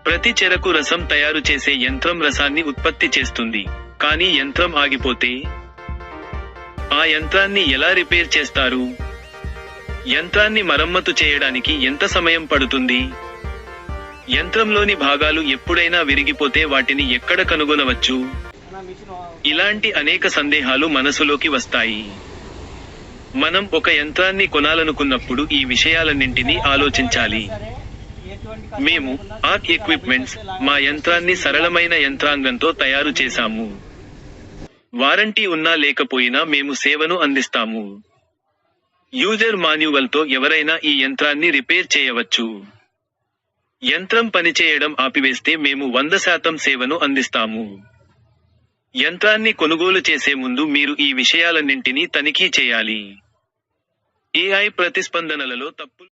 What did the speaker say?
ప్రతి చెరకు రసం తయారు చేసే యంత్రం రసాన్ని ఉత్పత్తి చేస్తుంది. కానీ యంత్రం ఆగిపోతే ఆ యంత్రాన్ని ఎలా రిపేర్ చేస్తారు? యంత్రాన్ని మరమ్మతు చేయడానికి ఎంత సమయం పడుతుంది? యంత్రంలోని భాగాలు ఎప్పుడైనా విరిగిపోతే వాటిని ఎక్కడ కనుగొనవచ్చు? ఇలాంటి అనేక సందేహాలు మనసులోకి వస్తాయి. మనం ఒక యంత్రాన్ని కొనాలనుకున్నప్పుడు ఈ విషయాలన్నింటినీ ఆలోచించాలి. మేము ఆర్క్ ఎక్విప్మెంట్స్ మా యంత్రాన్ని సరళమైన యంత్రాంగంతో తయారు చేశాము. వారంటీ ఉన్నా లేకపోయినా మేము సేవను అందిస్తాము. యూజర్ మాన్యువల్తో ఎవరైనా ఈ యంత్రాన్ని రిపేర్ చేయవచ్చు. యంత్రం పనిచేయడం ఆపివేస్తే మేము 100% సేవను అందిస్తాము. యంత్రాన్ని కొనుగోలు చేసే ముందు మీరు ఈ విషయాలన్నింటినీ తనిఖీ చేయాలి. AI ప్రతిస్పందనలలో తప్పులు